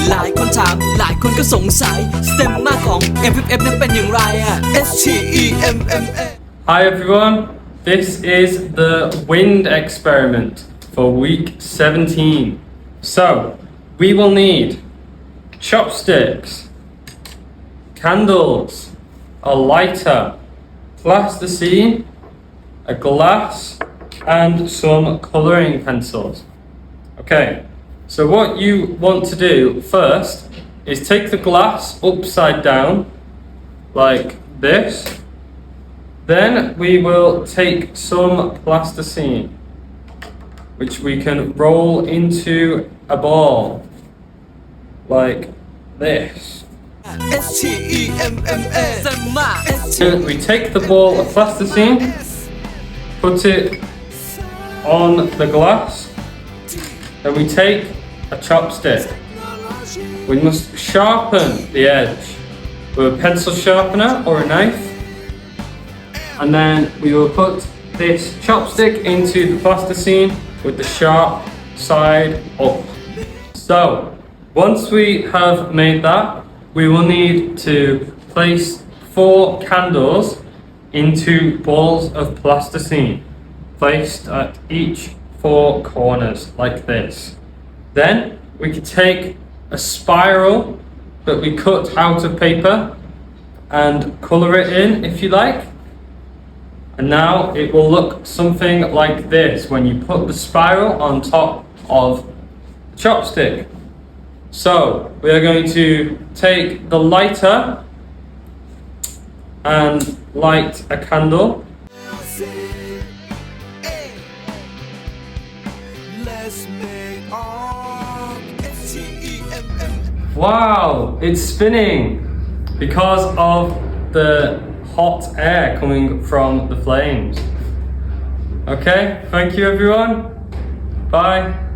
หลายคนถามหลายคนก็สงสัยสเต็มมาของ MFF นั้นเป็นอย่างไรอะ STEMMA Hi everyone, this is the wind experiment for week 17. So, we will need chopsticks, candles, a lighter, plasticine, a glass, and some colouring pencils. Okay, so what you want to do first is take the glass upside down, like this. Then we will take some plasticine, which we can roll into a ball, like this. STEMMA We take the ball of plasticine, put it on the glass, then we take a chopstick. We must sharpen the edge with a pencil sharpener or a knife, and then we will put this chopstick into the plasticine with the sharp side up. So, once we have made that, we will need to place 4 candles into balls of plasticine, placed at each 4 corners, like this. Then, we can take a spiral that we cut out of paper and colour it in if you like. And now it will look something like this when you put the spiral on top of the chopstick. So, we are going to take the lighter and light a candle. Wow, it's spinning because of the hot air coming from the flames. Okay, thank you everyone. Bye.